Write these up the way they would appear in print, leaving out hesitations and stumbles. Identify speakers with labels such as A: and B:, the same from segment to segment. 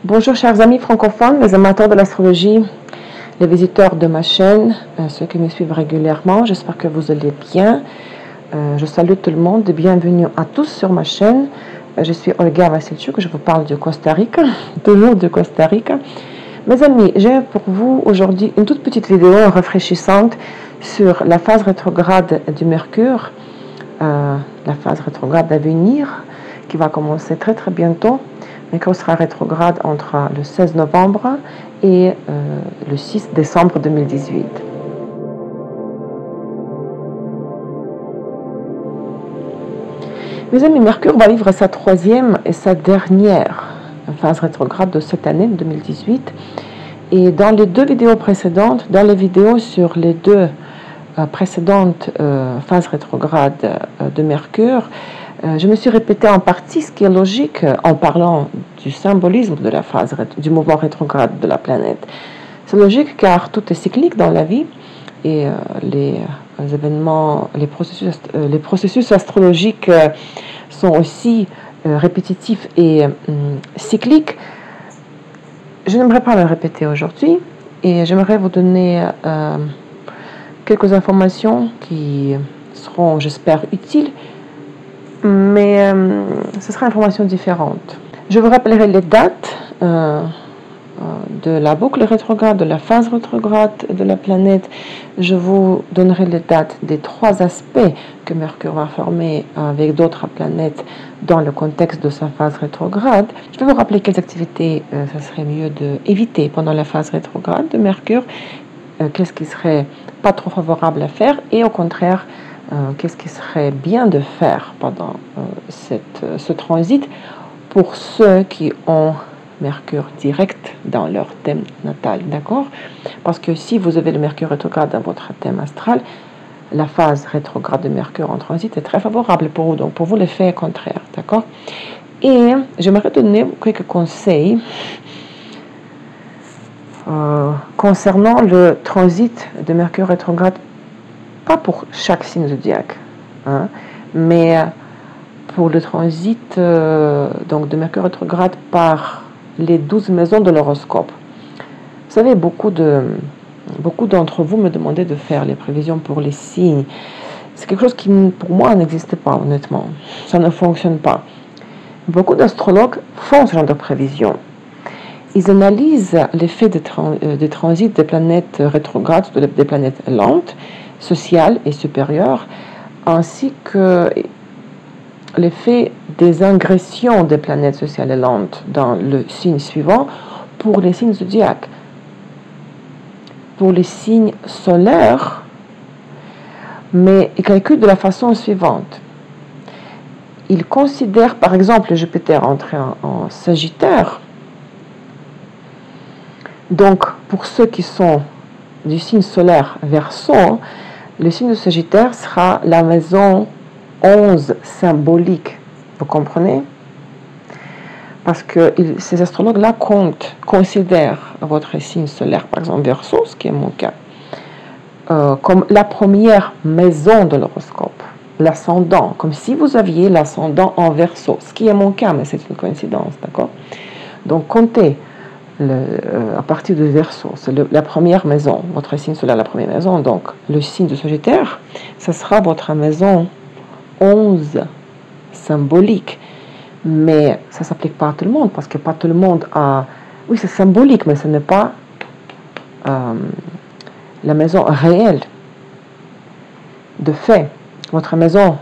A: Bonjour chers amis francophones, les amateurs de l'astrologie, les visiteurs de ma chaîne, ceux qui me suivent régulièrement, j'espère que vous allez bien. Je salue tout le monde et bienvenue à tous sur ma chaîne. Je suis Olga Vassilchuk, je vous parle du Costa Rica, toujours du Costa Rica. Mes amis, j'ai pour vous aujourd'hui une toute petite vidéo rafraîchissante sur la phase rétrograde du Mercure, la phase rétrograde à venir qui va commencer très bientôt. Mercure sera rétrograde entre le 16 novembre et le 6 décembre 2018. Mes amis, Mercure va vivre sa troisième et sa dernière phase rétrograde de cette année, 2018. Et dans les deux vidéos précédentes, dans les vidéos sur les deux précédentes phases rétrogrades de Mercure, je me suis répété en partie ce qui est logique en parlant du symbolisme de la phase, du mouvement rétrograde de la planète. C'est logique car tout est cyclique dans la vie et les événements, les processus astrologiques sont aussi répétitifs et cycliques. Je n'aimerais pas le répéter aujourd'hui et j'aimerais vous donner quelques informations qui seront, j'espère, utiles, mais ce sera une information différente. Je vous rappellerai les dates de la boucle rétrograde, de la phase rétrograde de la planète. Je vous donnerai les dates des trois aspects que Mercure va former avec d'autres planètes dans le contexte de sa phase rétrograde. Je vais vous rappeler quelles activités ça serait mieux d'éviter pendant la phase rétrograde de Mercure, qu'est-ce qui serait pas trop favorable à faire et au contraire, qu'est-ce qui serait bien de faire pendant ce transit pour ceux qui ont Mercure direct dans leur thème natal, d'accord? Parce que si vous avez le Mercure rétrograde dans votre thème astral, la phase rétrograde de Mercure en transit est très favorable pour vous, donc pour vous l'effet est contraire, d'accord? Et j'aimerais donner quelques conseils concernant le transit de Mercure rétrograde, pas pour chaque signe zodiaque, hein, mais pour le transit donc de Mercure rétrograde par les 12 maisons de l'horoscope. Vous savez, beaucoup d'entre vous me demandaient de faire les prévisions pour les signes. C'est quelque chose qui, pour moi, n'existe pas, honnêtement. Ça ne fonctionne pas. Beaucoup d'astrologues font ce genre de prévisions. Ils analysent l'effet de transit des planètes rétrogrades, des planètes lentes, sociales et supérieures, ainsi que l'effet des ingressions des planètes sociales et lentes dans le signe suivant pour les signes zodiaques. Pour les signes solaires, mais ils calculent de la façon suivante. Ils considèrent, par exemple, Jupiter entré en Sagittaire. Donc, pour ceux qui sont du signe solaire Verseau, le signe de Sagittaire sera la maison 11 symbolique. Vous comprenez? Parce que ces astrologues-là considèrent votre signe solaire, par exemple Verseau, ce qui est mon cas, comme la première maison de l'horoscope, l'ascendant, comme si vous aviez l'ascendant en Verseau, ce qui est mon cas, mais c'est une coïncidence, d'accord? Donc comptez à partir de Verseau, c'est la première maison, votre signe solaire, la première maison, donc le signe de Sagittaire, ça sera votre maison 11 symbolique. Mais ça ne s'applique pas à tout le monde, parce que pas tout le monde a... Oui, c'est symbolique, mais ce n'est pas la maison réelle. De fait, votre maison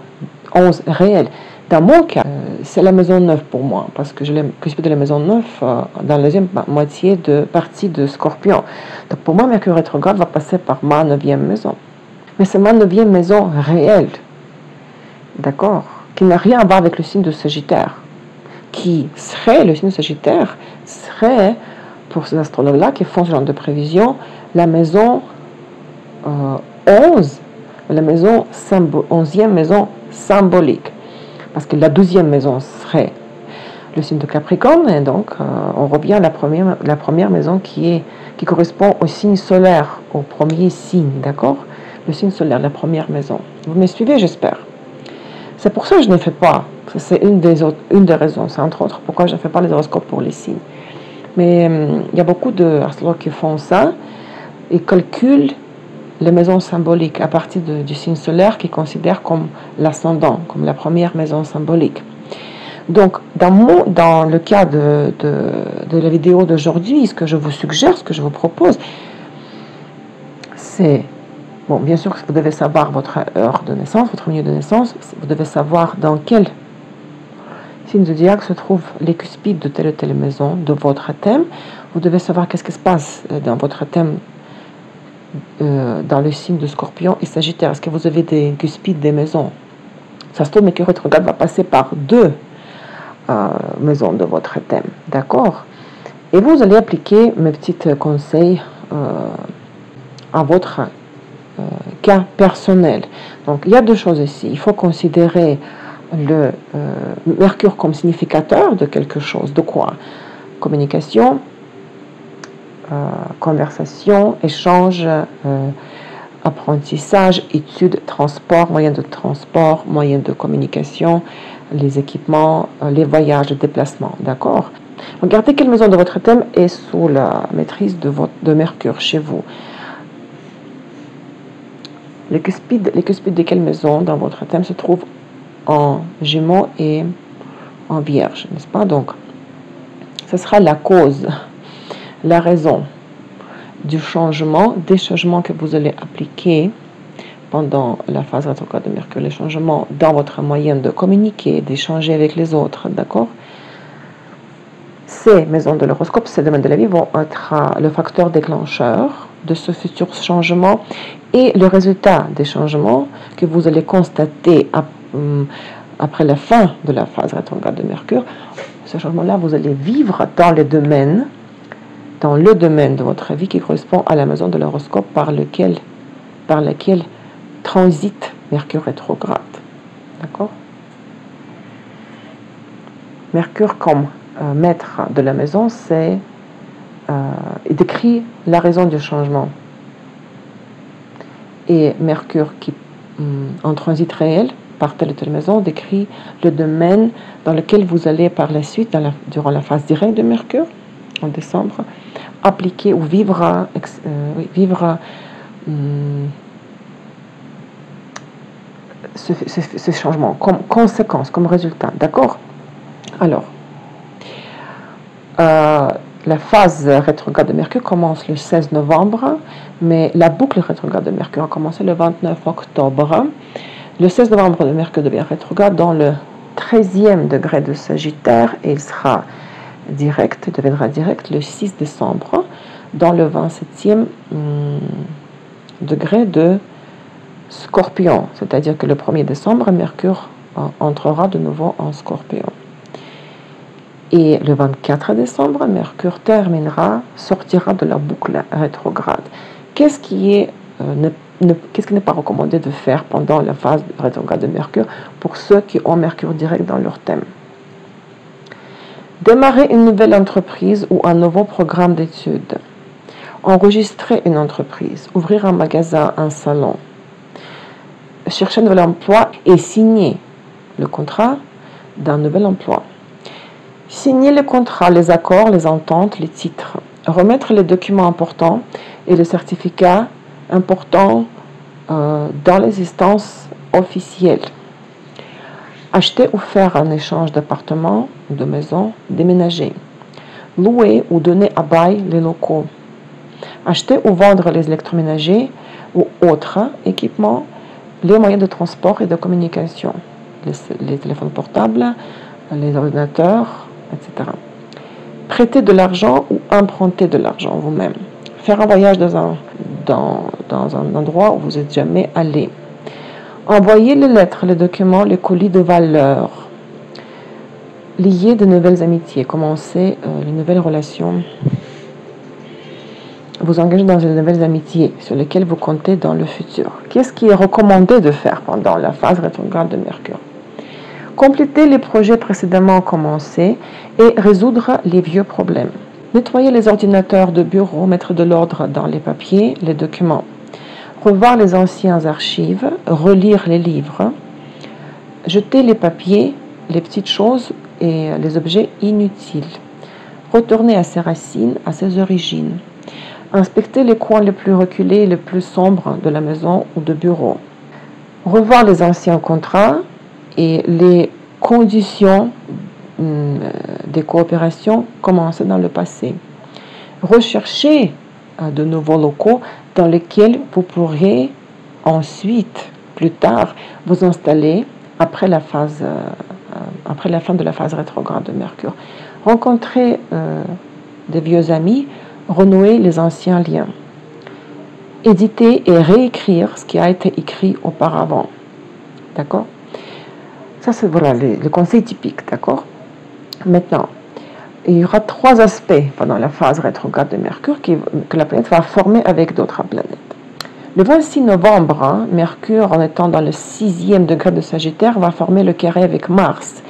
A: 11 réelle. Dans mon cas, c'est la maison 9 pour moi, parce que je suis de la maison 9 dans la deuxième partie de Scorpion. Donc pour moi, Mercure rétrograde va passer par ma 9e maison. Mais c'est ma 9e maison réelle, d'accord, qui n'a rien à voir avec le signe de Sagittaire. Qui serait, le signe de Sagittaire, serait, pour ces astrologues-là qui font ce genre de prévision, la maison 11, la maison 11e maison symbolique. Parce que la 12e maison serait le signe de Capricorne, et donc on revient à la première maison qui correspond au signe solaire, au premier signe, d'accord? Le signe solaire, la première maison. Vous me suivez, j'espère. C'est pour ça que je ne fais pas. C'est une des raisons. C'est entre autres pourquoi je ne fais pas les horoscopes pour les signes. Mais il y a beaucoup d'astrologues qui font ça et calculent les maisons symboliques à partir du signe solaire qu'ils considèrent comme l'ascendant, comme la première maison symbolique. Donc, dans le cas de la vidéo d'aujourd'hui, ce que je vous suggère, ce que je vous propose, c'est, bon, bien sûr que vous devez savoir votre heure de naissance, votre milieu de naissance, vous devez savoir dans quel signe zodiaque se trouvent les cuspides de telle ou telle maison de votre thème. Vous devez savoir qu'est-ce qui se passe dans votre thème dans le signe de Scorpion et Sagittaire. Est-ce que vous avez des cuspides des maisons? Ça se trouve, Mercure rétrograde va passer par 2 maisons de votre thème, d'accord? Et vous allez appliquer mes petits conseils à votre cas personnel. Donc, il y a 2 choses ici. Il faut considérer le Mercure comme significateur de quelque chose. De quoi? Communication, conversation, échange, apprentissage, études, transport, moyens de transport, moyens de communication, les équipements, les voyages, les déplacements, d'accord? Regardez quelle maison de votre thème est sous la maîtrise de Mercure chez vous. Les cuspides de quelle maison dans votre thème se trouvent en Gémeaux et en Vierge, n'est-ce pas? Donc, ce sera la cause, la raison du changement, des changements que vous allez appliquer pendant la phase rétrograde de Mercure, les changements dans votre moyen de communiquer, d'échanger avec les autres, d'accord? Ces maisons de l'horoscope, ces domaines de la vie vont être le facteur déclencheur de ce futur changement et le résultat des changements que vous allez constater après la fin de la phase rétrograde de Mercure. Ce changement-là, vous allez vivre dans le domaine de votre vie qui correspond à la maison de l'horoscope par laquelle transite Mercure rétrograde. D'accord? Mercure comme maître de la maison, il décrit la raison du changement. Et Mercure qui en transit réel par telle ou telle maison décrit le domaine dans lequel vous allez par la suite, durant la phase directe de Mercure, en décembre, appliquer ou vivre ce changement comme conséquence, comme résultat. D'accord? Alors, la phase rétrograde de Mercure commence le 16 novembre, mais la boucle rétrograde de Mercure a commencé le 29 octobre. Le 16 novembre, de Mercure devient rétrograde dans le 13e degré de Sagittaire et il deviendra direct le 6 décembre dans le 27e degré de Scorpion. C'est-à-dire que le 1er décembre, Mercure entrera de nouveau en Scorpion. Et le 24 décembre, Mercure sortira de la boucle rétrograde. Qu'est-ce qui n'est pas recommandé de faire pendant la phase rétrograde de Mercure pour ceux qui ont Mercure direct dans leur thème? Démarrer une nouvelle entreprise ou un nouveau programme d'études. Enregistrer une entreprise, ouvrir un magasin, un salon. Chercher un nouvel emploi et signer le contrat d'un nouvel emploi. Signer les contrats, les accords, les ententes, les titres. Remettre les documents importants et les certificats importants dans les instances officielles. Acheter ou faire un échange d'appartements ou de maisons, déménager. Louer ou donner à bail les locaux. Acheter ou vendre les électroménagers ou autres équipements, les moyens de transport et de communication, les téléphones portables, les ordinateurs, etc. Prêter de l'argent ou emprunter de l'argent vous-même. Faire un voyage dans un endroit où vous n'êtes jamais allé. Envoyer les lettres, les documents, les colis de valeur. Lier de nouvelles amitiés. Commencer les nouvelles relations. Vous engager dans de nouvelles amitiés sur lesquelles vous comptez dans le futur. Qu'est-ce qui est recommandé de faire pendant la phase rétrograde de Mercure? Compléter les projets précédemment commencés et résoudre les vieux problèmes. Nettoyer les ordinateurs de bureau, mettre de l'ordre dans les papiers, les documents. Revoir les anciennes archives, relire les livres. Jeter les papiers, les petites choses et les objets inutiles. retourner à ses racines, à ses origines. Inspecter les coins les plus reculés et les plus sombres de la maison ou de bureau. Revoir les anciens contrats et les conditions des coopérations commencées dans le passé. Rechercher de nouveaux locaux dans lesquels vous pourrez ensuite, plus tard, vous installer après la fin de la phase rétrograde de Mercure. Rencontrer des vieux amis, renouer les anciens liens. Éditer et réécrire ce qui a été écrit auparavant. D'accord? Ça, c'est voilà, les conseils typiques. D'accord? Maintenant, il y aura 3 aspects pendant la phase rétrograde de Mercure que la planète va former avec d'autres planètes. Le 26 novembre, Mercure, en étant dans le 6e degré de Sagittaire, va former le carré avec Mars.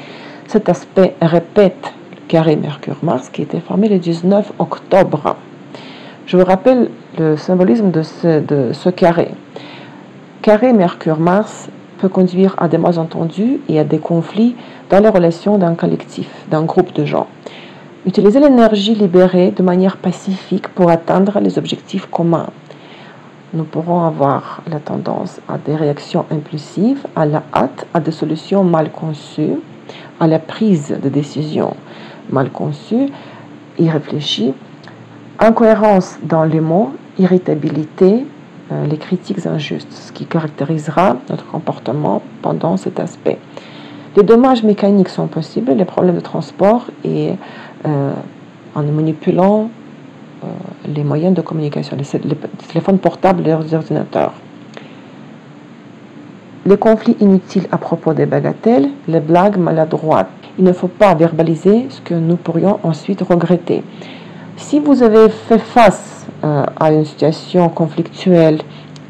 A: Cet aspect répète le carré Mercure-Mars qui était formé le 19 octobre. Je vous rappelle le symbolisme de ce carré. Carré Mercure-Mars peut conduire à des malentendus et à des conflits dans les relations d'un collectif, d'un groupe de gens. Utilisez l'énergie libérée de manière pacifique pour atteindre les objectifs communs. Nous pourrons avoir la tendance à des réactions impulsives, à la hâte, à des solutions mal conçues, à la prise de décisions mal conçues, irréfléchies, incohérence dans les mots, irritabilité, les critiques injustes, ce qui caractérisera notre comportement pendant cet aspect. Les dommages mécaniques sont possibles, les problèmes de transport et en manipulant les moyens de communication, les téléphones portables, les ordinateurs. Les conflits inutiles à propos des bagatelles, les blagues maladroites. Il ne faut pas verbaliser ce que nous pourrions ensuite regretter. Si vous avez fait face à une situation conflictuelle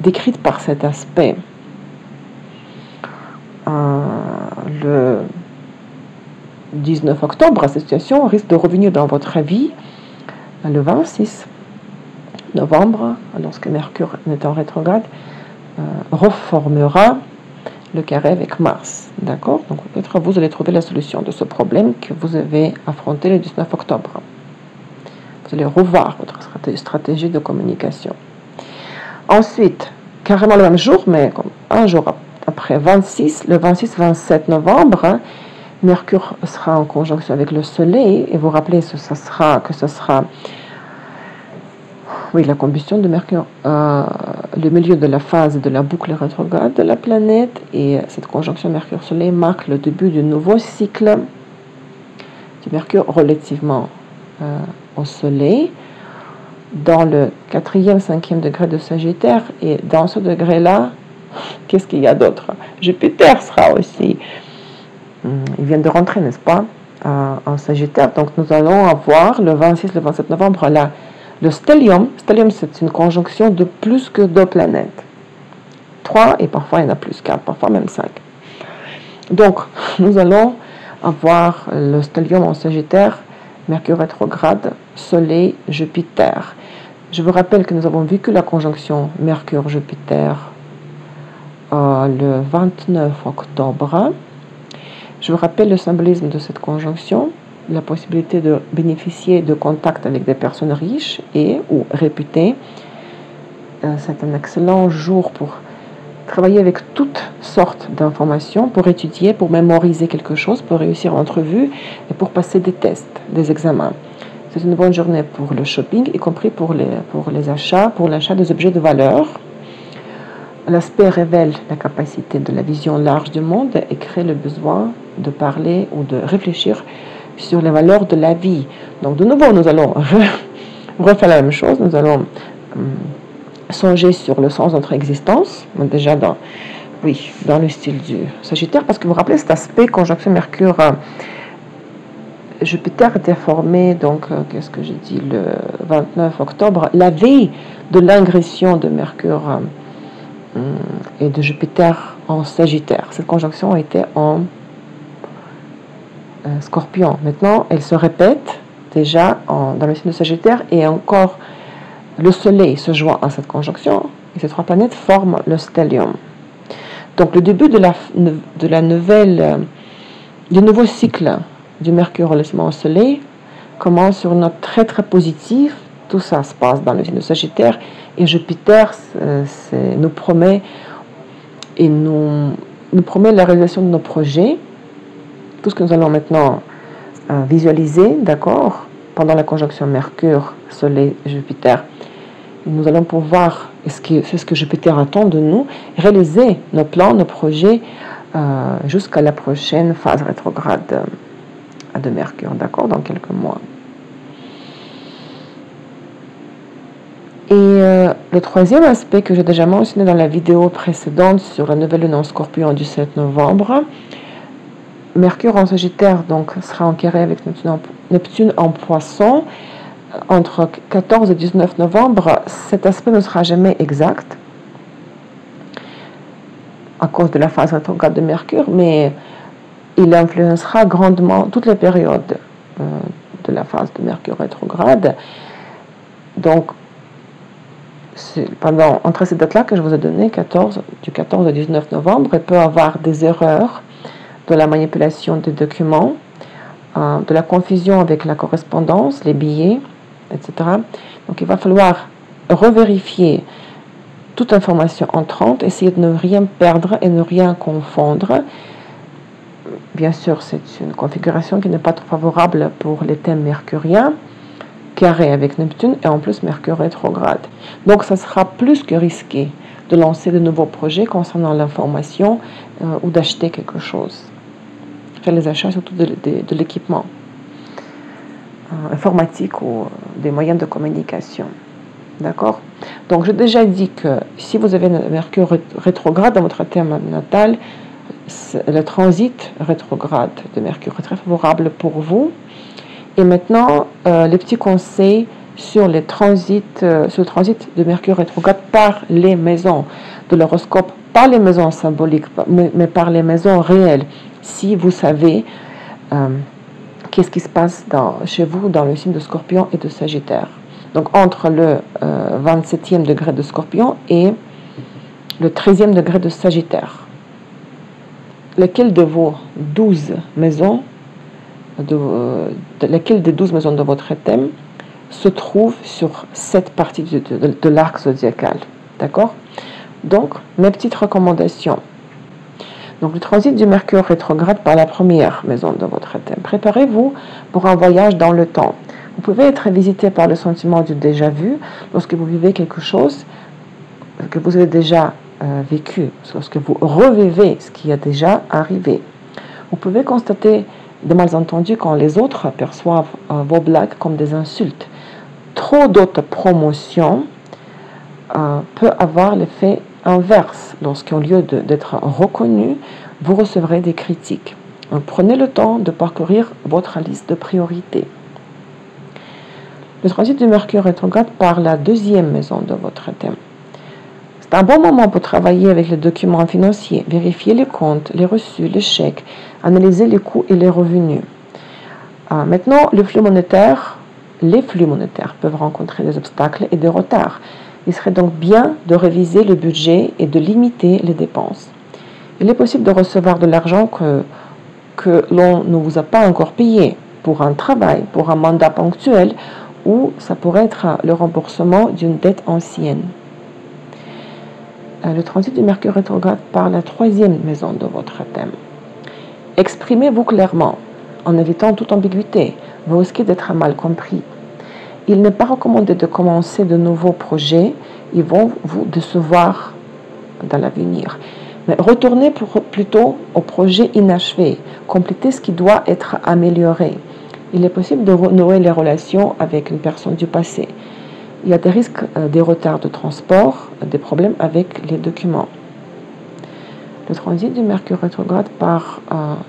A: décrite par cet aspect, le 19 octobre, cette situation risque de revenir dans votre vie le 26 novembre, lorsque Mercure est en rétrograde, reformera le carré avec Mars. D'accord? Donc peut-être vous allez trouver la solution de ce problème que vous avez affronté le 19 octobre. Vous allez revoir votre stratégie de communication. Ensuite, carrément le même jour, mais comme un jour après, le 26-27 novembre, Mercure sera en conjonction avec le Soleil, et vous rappelez que ce sera la combustion de Mercure, le milieu de la phase de la boucle rétrograde de la planète, et cette conjonction Mercure-Soleil marque le début du nouveau cycle du Mercure relativement au Soleil, dans le 4e, 5e degré de Sagittaire, et dans ce degré-là, qu'est-ce qu'il y a d'autre? Jupiter sera aussi, il vient de rentrer, n'est-ce pas, en Sagittaire, donc nous allons avoir le 26, le 27 novembre, le stellium. Stellium, c'est une conjonction de plus que 2 planètes. 3, et parfois il y en a plus, 4, parfois même 5. Donc, nous allons avoir le stellium en Sagittaire, Mercure rétrograde, Soleil, Jupiter. Je vous rappelle que nous avons vécu la conjonction Mercure-Jupiter le 29 octobre. Je vous rappelle le symbolisme de cette conjonction, la possibilité de bénéficier de contacts avec des personnes riches et ou réputées. C'est un excellent jour pour travailler avec toutes sortes d'informations, pour étudier, pour mémoriser quelque chose, pour réussir en entrevue et pour passer des tests, des examens. C'est une bonne journée pour le shopping, y compris pour les achats, pour l'achat des objets de valeur. L'aspect révèle la capacité de la vision large du monde et crée le besoin de parler ou de réfléchir sur les valeurs de la vie. Donc de nouveau, nous allons refaire la même chose. Nous allons songer sur le sens de notre existence, déjà dans le style du Sagittaire, parce que vous vous rappelez cet aspect conjonction Mercure Jupiter était formé, donc qu'est-ce que j'ai dit, le 29 octobre, la veille de l'ingression de Mercure et de Jupiter en Sagittaire. Cette conjonction était en Scorpion. Maintenant, elle se répète déjà dans le signe de Sagittaire, et encore le Soleil se joint à cette conjonction, et ces 3 planètes forment le stellium. Donc le début du nouveau cycle du Mercure relativement au Soleil commence sur une note très très positive. Tout ça se passe dans le signe de Sagittaire et Jupiter nous promet la réalisation de nos projets. Tout ce que nous allons maintenant visualiser, d'accord, pendant la conjonction Mercure, Soleil, Jupiter, nous allons pouvoir, c'est ce que Jupiter attend de nous, réaliser nos plans, nos projets jusqu'à la prochaine phase rétrograde de Mercure, d'accord, dans quelques mois. Et le troisième aspect que j'ai déjà mentionné dans la vidéo précédente sur la nouvelle lune en Scorpion du 7 novembre, Mercure en Sagittaire donc sera en carré avec Neptune en Poisson entre 14 et 19 novembre. Cet aspect ne sera jamais exact à cause de la phase rétrograde de Mercure, mais il influencera grandement toutes les périodes de la phase de Mercure rétrograde. Donc, entre ces dates-là que je vous ai données, du 14 au 19 novembre, il peut y avoir des erreurs de la manipulation des documents, de la confusion avec la correspondance, les billets, etc. Donc, il va falloir revérifier toute information entrante, essayer de ne rien perdre et ne rien confondre. Bien sûr, c'est une configuration qui n'est pas trop favorable pour les thèmes mercuriens, carré avec Neptune et en plus Mercure rétrograde. Donc, ça sera plus que risqué de lancer de nouveaux projets concernant l'information ou d'acheter quelque chose. Faire les achats surtout de l'équipement informatique ou des moyens de communication. D'accord? Donc, j'ai déjà dit que si vous avez Mercure rétrograde dans votre thème natal, le transit rétrograde de Mercure est très favorable pour vous. Et maintenant, les petits conseils sur le transit de Mercure rétrograde par les maisons de l'horoscope, pas les maisons symboliques, mais par les maisons réelles. Si vous savez qu'est-ce qui se passe chez vous dans le signe de Scorpion et de Sagittaire. Donc, entre le 27e degré de Scorpion et le 13e degré de Sagittaire. Lequel de vos 12 maisons laquelle des 12 maisons de votre thème se trouve sur cette partie de l'arc zodiacal. D'accord? Donc, mes petites recommandations. Donc, le transit du Mercure rétrograde par la première maison de votre thème. Préparez-vous pour un voyage dans le temps. Vous pouvez être visité par le sentiment du déjà-vu lorsque vous vivez quelque chose que vous avez déjà vécu, lorsque vous revivez ce qui a déjà arrivé. Vous pouvez constater des malentendus quand les autres perçoivent vos blagues comme des insultes. Trop d'autopromotion peut avoir l'effet inverse. Lorsqu'au lieu d'être reconnu, vous recevrez des critiques. Donc, prenez le temps de parcourir votre liste de priorités. Le transit du Mercure rétrograde par la deuxième maison de votre thème. C'est un bon moment pour travailler avec les documents financiers, vérifier les comptes, les reçus, les chèques, analyser les coûts et les revenus. Maintenant, les flux monétaires peuvent rencontrer des obstacles et des retards. Il serait donc bien de réviser le budget et de limiter les dépenses. Il est possible de recevoir de l'argent que l'on ne vous a pas encore payé pour un travail, pour un mandat ponctuel, ou ça pourrait être le remboursement d'une dette ancienne. Le transit du Mercure rétrograde par la troisième maison de votre thème. Exprimez-vous clairement, en évitant toute ambiguïté. Vous risquez d'être mal compris. Il n'est pas recommandé de commencer de nouveaux projets. Ils vont vous décevoir dans l'avenir. Mais retournez plutôt au projet inachevé. Complétez ce qui doit être amélioré. Il est possible de renouer les relations avec une personne du passé. Il y a des risques, des retards de transport, des problèmes avec les documents. Le transit du Mercure rétrograde par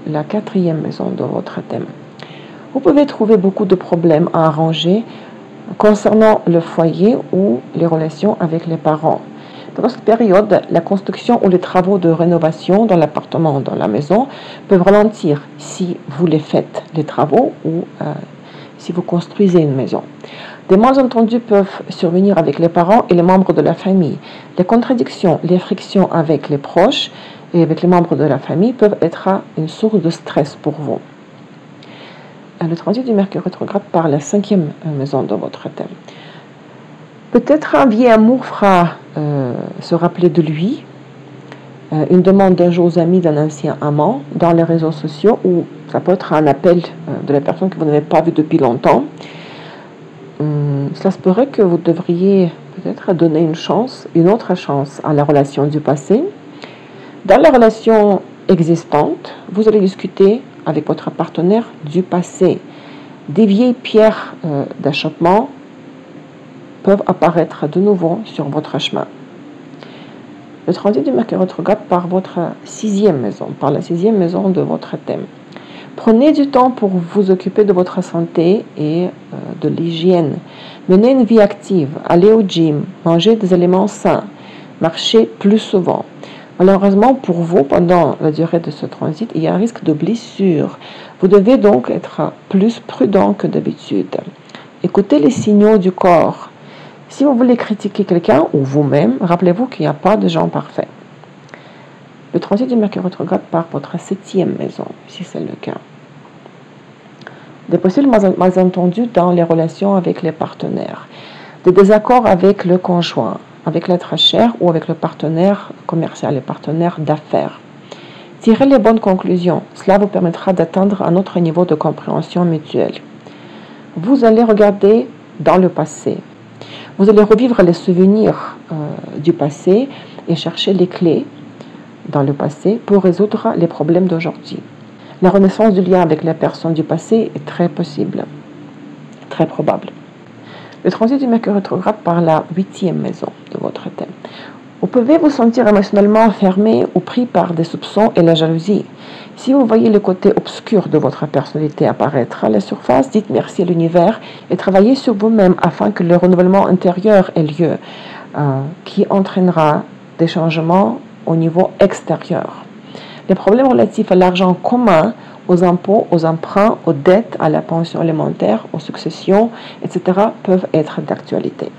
A: la quatrième maison de votre thème. Vous pouvez trouver beaucoup de problèmes à arranger concernant le foyer ou les relations avec les parents. Dans cette période, la construction ou les travaux de rénovation dans l'appartement ou dans la maison peuvent ralentir si vous les faites, les travaux, ou si vous construisez une maison. Des malentendus peuvent survenir avec les parents et les membres de la famille. Les contradictions, les frictions avec les proches et avec les membres de la famille peuvent être une source de stress pour vous. le transit du Mercure rétrograde par la 5e maison de votre thème. Peut-être un vieil amour fera se rappeler de lui, une demande d'un jour aux amis d'un ancien amant dans les réseaux sociaux, ou ça peut être un appel de la personne que vous n'avez pas vue depuis longtemps. Cela se pourrait que vous devriez peut-être donner une autre chance à la relation du passé. Dans la relation existante, vous allez discuter avec votre partenaire du passé. Des vieilles pierres d'achoppement peuvent apparaître de nouveau sur votre chemin. Le transit du Mercure rétrograde par votre 6e maison, par la 6e maison de votre thème. Prenez du temps pour vous occuper de votre santé et de l'hygiène. Menez une vie active, allez au gym, mangez des aliments sains, marchez plus souvent. Malheureusement pour vous, pendant la durée de ce transit, il y a un risque de blessure. Vous devez donc être plus prudent que d'habitude. Écoutez les signaux du corps. Si vous voulez critiquer quelqu'un ou vous-même, rappelez-vous qu'il n'y a pas de gens parfaits. Le transit du Mercure rétrograde par votre 7e maison, si c'est le cas. Des possibles malentendus dans les relations avec les partenaires. Des désaccords avec le conjoint, avec l'être cher ou avec le partenaire commercial, le partenaire d'affaires. Tirez les bonnes conclusions. Cela vous permettra d'atteindre un autre niveau de compréhension mutuelle. Vous allez regarder dans le passé. Vous allez revivre les souvenirs du passé et chercher les clés dans le passé pour résoudre les problèmes d'aujourd'hui. La renaissance du lien avec la personne du passé est très possible, très probable. Le transit du Mercure rétrograde par la 8e maison de votre thème. Vous pouvez vous sentir émotionnellement fermé ou pris par des soupçons et la jalousie. Si vous voyez le côté obscur de votre personnalité apparaître à la surface, dites merci à l'univers et travaillez sur vous-même afin que le renouvellement intérieur ait lieu, qui entraînera des changements au niveau extérieur. Les problèmes relatifs à l'argent commun, aux impôts, aux emprunts, aux dettes, à la pension alimentaire, aux successions, etc. peuvent être d'actualité.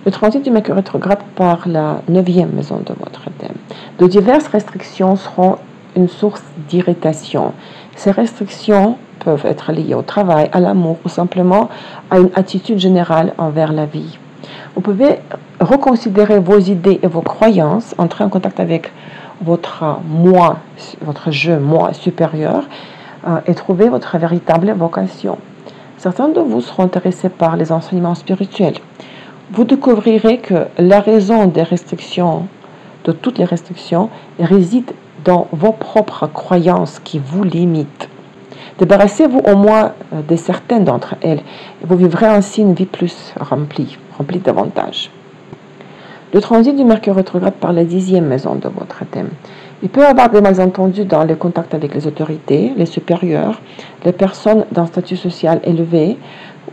A: Le transit du Mercure rétrograde par la 9e maison de votre thème. De diverses restrictions seront une source d'irritation. Ces restrictions peuvent être liées au travail, à l'amour ou simplement à une attitude générale envers la vie. Vous pouvez reconsidérer vos idées et vos croyances, entrer en contact avec votre moi, votre je moi supérieur et trouver votre véritable vocation. Certains de vous seront intéressés par les enseignements spirituels. Vous découvrirez que la raison des restrictions, de toutes les restrictions, réside dans vos propres croyances qui vous limitent. Débarrassez-vous au moins de certaines d'entre elles et vous vivrez ainsi une vie plus remplie davantage. Le transit du Mercure rétrograde par la 10e maison de votre thème. Il peut y avoir des malentendus dans les contacts avec les autorités, les supérieurs, les personnes d'un statut social élevé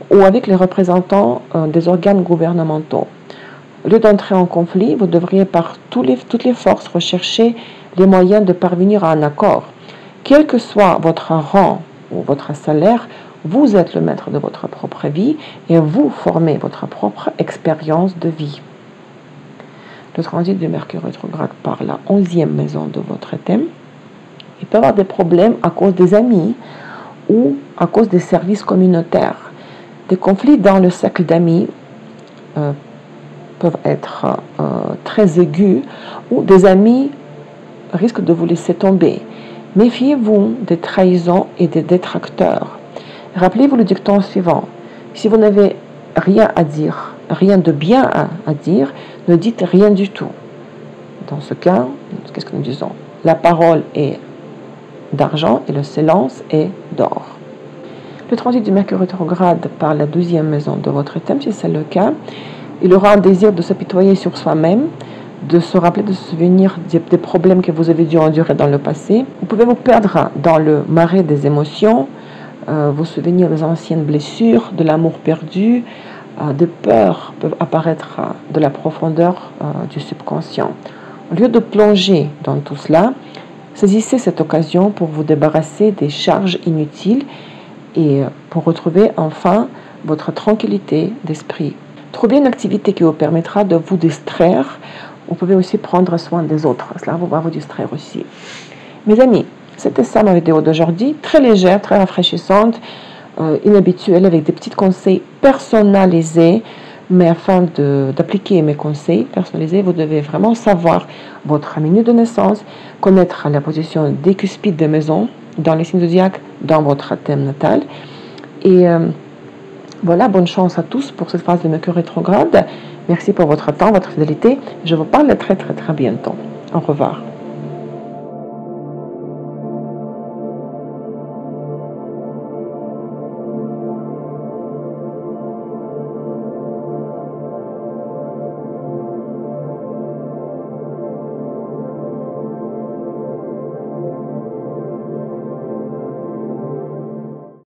A: ou avec les représentants des organes gouvernementaux. Au lieu d'entrer en conflit, vous devriez par toutes les forces rechercher les moyens de parvenir à un accord. Quel que soit votre rang ou votre salaire, vous êtes le maître de votre propre vie et vous formez votre propre expérience de vie. Le transit du Mercure rétrograde par la 11e maison de votre thème. Il peut y avoir des problèmes à cause des amis ou à cause des services communautaires. Des conflits dans le cercle d'amis peuvent être très aigus ou des amis risquent de vous laisser tomber. Méfiez-vous des trahisons et des détracteurs. Rappelez-vous le dicton suivant. Si vous n'avez rien à dire, rien de bien à dire, ne dites rien du tout. Dans ce cas, qu'est-ce que nous disons? La parole est d'argent et le silence est d'or. Le transit du Mercure rétrograde par la 12e maison de votre thème, si c'est le cas, il aura un désir de s'apitoyer sur soi-même, de se rappeler, de se souvenir des problèmes que vous avez dû endurer dans le passé. Vous pouvez vous perdre dans le marais des émotions, vous souvenir des anciennes blessures, de l'amour perdu, des peurs peuvent apparaître de la profondeur du subconscient. Au lieu de plonger dans tout cela, saisissez cette occasion pour vous débarrasser des charges inutiles et pour retrouver enfin votre tranquillité d'esprit. Trouvez une activité qui vous permettra de vous distraire. Vous pouvez aussi prendre soin des autres. Cela va vous distraire aussi. Mes amis, c'était ça ma vidéo d'aujourd'hui. Très légère, très rafraîchissante. inhabituels, avec des petits conseils personnalisés. Mais afin d'appliquer mes conseils personnalisés, vous devez vraiment savoir votre minute de naissance, connaître la position des cuspides des maisons dans les signes zodiaques, dans votre thème natal. Et voilà, bonne chance à tous pour cette phase de Mercure rétrograde. Merci pour votre temps, votre fidélité. Je vous parle très très très bientôt. Au revoir.